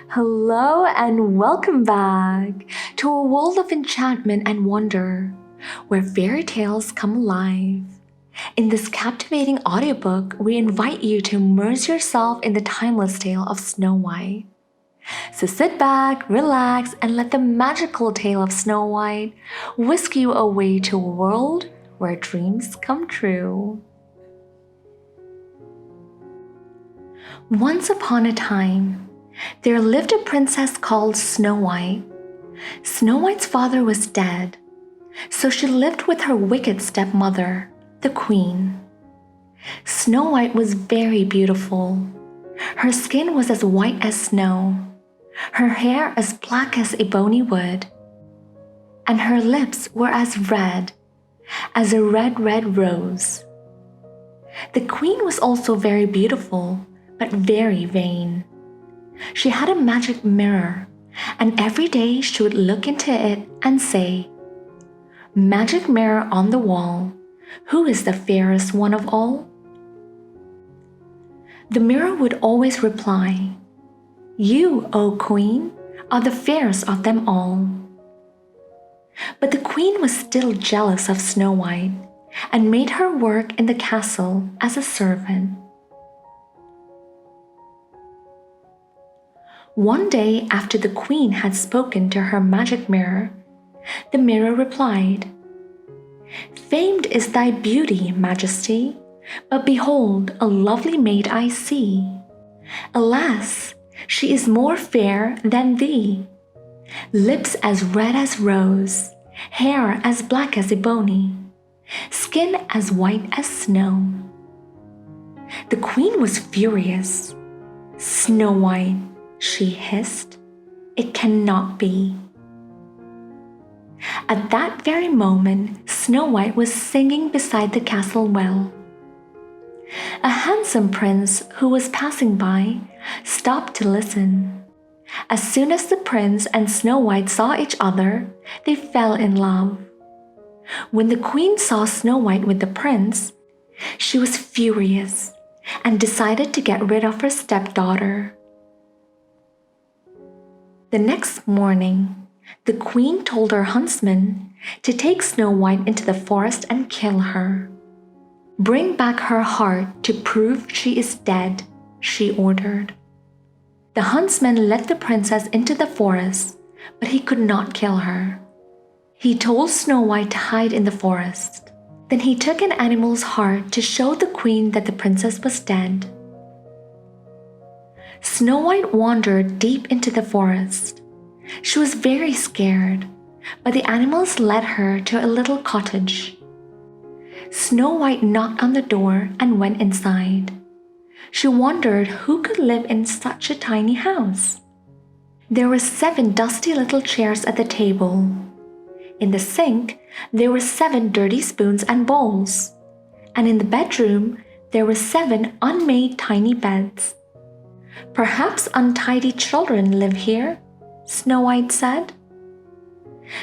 Hello and welcome back to a world of enchantment and wonder, where fairy tales come alive. In this captivating audiobook, we invite you to immerse yourself in the timeless tale of Snow White. So sit back, relax, and let the magical tale of Snow White whisk you away to a world where dreams come true. Once upon a time, there lived a princess called Snow White. Snow White's father was dead, so she lived with her wicked stepmother, the queen. Snow White was very beautiful. Her skin was as white as snow, her hair as black as ebony wood, and her lips were as red as a red, red rose. The queen was also very beautiful, but very vain. She had a magic mirror, and every day she would look into it and say, "Magic mirror on the wall, who is the fairest one of all?" The mirror would always reply, "You, O queen, are the fairest of them all." But the queen was still jealous of Snow White and made her work in the castle as a servant. One day, after the queen had spoken to her magic mirror, the mirror replied, "Famed is thy beauty, Majesty, but behold, a lovely maid I see. Alas, she is more fair than thee. Lips as red as rose, hair as black as ebony, skin as white as snow." The queen was furious. "Snow White," she hissed, "it cannot be." At that very moment, Snow White was singing beside the castle well. A handsome prince who was passing by stopped to listen. As soon as the prince and Snow White saw each other, they fell in love. When the queen saw Snow White with the prince, she was furious and decided to get rid of her stepdaughter. The next morning, the queen told her huntsman to take Snow White into the forest and kill her. "Bring back her heart to prove she is dead," she ordered. The huntsman led the princess into the forest, but he could not kill her. He told Snow White to hide in the forest. Then he took an animal's heart to show the queen that the princess was dead. Snow White wandered deep into the forest. She was very scared, but the animals led her to a little cottage. Snow White knocked on the door and went inside. She wondered who could live in such a tiny house. There were 7 dusty little chairs at the table. In the sink, there were 7 dirty spoons and bowls. And in the bedroom, there were 7 unmade tiny beds. "Perhaps untidy children live here," Snow White said.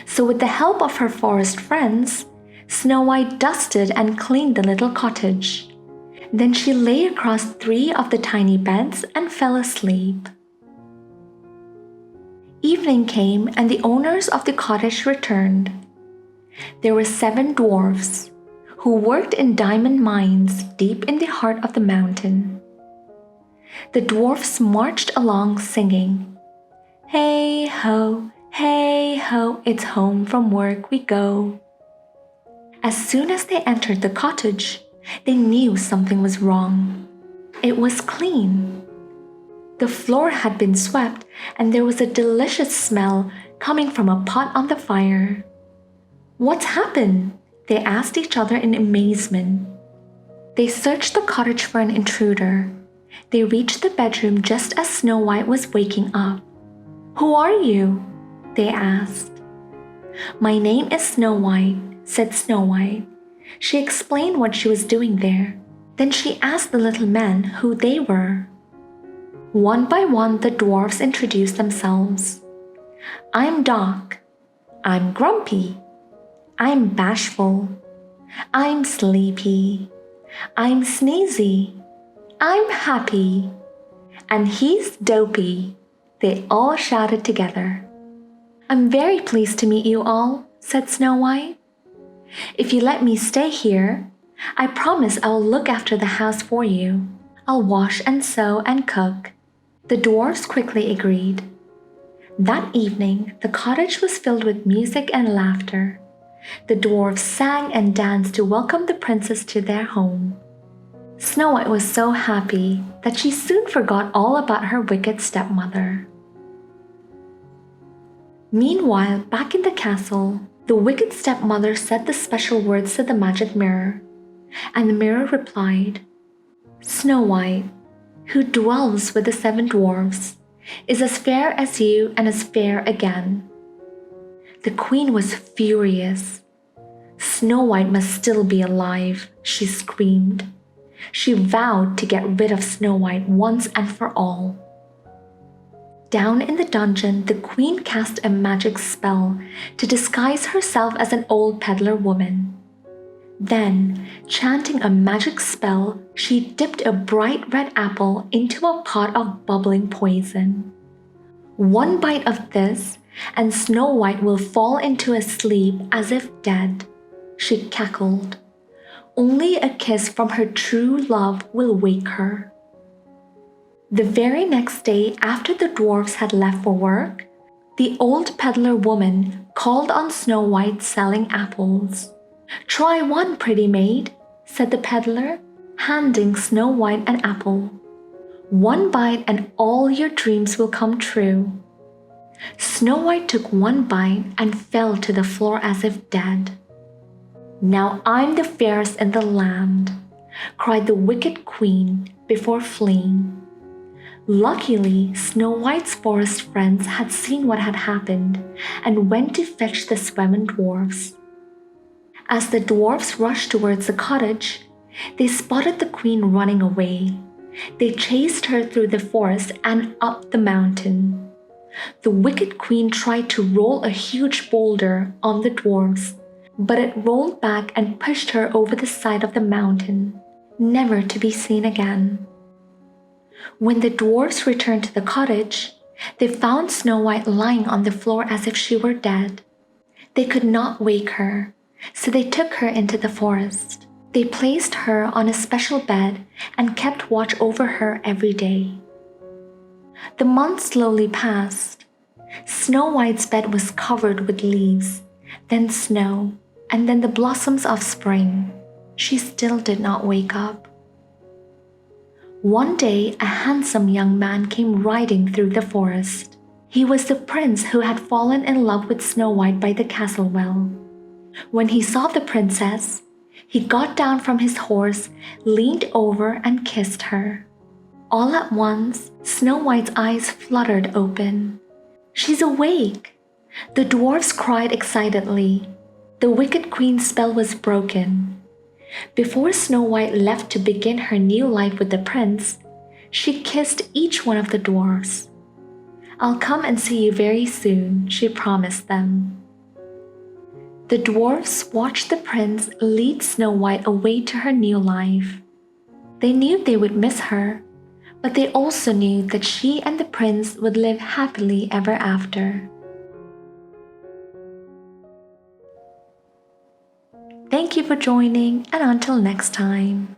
So with the help of her forest friends, Snow White dusted and cleaned the little cottage. Then she lay across 3 of the tiny beds and fell asleep. Evening came and the owners of the cottage returned. There were 7 dwarfs who worked in diamond mines deep in the heart of the mountain. The dwarfs marched along singing, "Hey ho, it's home from work we go." As soon as they entered the cottage, they knew something was wrong. It was clean. The floor had been swept, and there was a delicious smell coming from a pot on the fire. "What's happened?" they asked each other in amazement. They searched the cottage for an intruder. They reached the bedroom just as Snow White was waking up. "Who are you?" they asked. "My name is Snow White," said Snow White. She explained what she was doing there. Then she asked the little men who they were. One by one, the dwarfs introduced themselves. "I'm Doc. I'm Grumpy. I'm Bashful. I'm Sleepy. I'm Sneezy. I'm Happy. And he's Dopey," They all shouted together. "I'm very pleased to meet you all," said Snow White. "If you let me stay here, I promise I will look after the house for you. I'll wash and sew and cook." The dwarfs quickly agreed. That evening, the cottage was filled with music and laughter. The dwarfs sang and danced to welcome the princess to their home. Snow White was so happy that she soon forgot all about her wicked stepmother. Meanwhile, back in the castle, the wicked stepmother said the special words to the magic mirror, and the mirror replied, "Snow White, who dwells with the 7 dwarfs, is as fair as you and as fair again." The queen was furious. Snow White must still be alive, she screamed. She vowed to get rid of Snow White once and for all. Down in the dungeon, the queen cast a magic spell to disguise herself as an old peddler woman. Then, chanting a magic spell, she dipped a bright red apple into a pot of bubbling poison. "One bite of this, and Snow White will fall into a sleep as if dead," she cackled. "Only a kiss from her true love will wake her." The very next day, after the dwarfs had left for work, the old peddler woman called on Snow White selling apples. "Try one, pretty maid," said the peddler, handing Snow White an apple. "One bite and all your dreams will come true." Snow White took one bite and fell to the floor as if dead. "Now I'm the fairest in the land," cried the wicked queen before fleeing. Luckily, Snow White's forest friends had seen what had happened and went to fetch the 7 dwarfs. As the dwarfs rushed towards the cottage, they spotted the queen running away. They chased her through the forest and up the mountain. The wicked queen tried to roll a huge boulder on the dwarfs, but it rolled back and pushed her over the side of the mountain, never to be seen again. When the dwarfs returned to the cottage, they found Snow White lying on the floor as if she were dead. They could not wake her, so they took her into the forest. They placed her on a special bed and kept watch over her every day. The months slowly passed. Snow White's bed was covered with leaves, then snow, and then the blossoms of spring. She still did not wake up. One day, a handsome young man came riding through the forest. He was the prince who had fallen in love with Snow White by the castle well. When he saw the princess, he got down from his horse, leaned over and kissed her. All at once, Snow White's eyes fluttered open. "She's awake!" The dwarfs cried excitedly. The wicked queen's spell was broken. Before Snow White left to begin her new life with the prince, she kissed each one of the dwarfs. "I'll come and see you very soon," she promised them. The dwarfs watched the prince lead Snow White away to her new life. They knew they would miss her, but they also knew that she and the prince would live happily ever after. Thank you for joining, and until next time.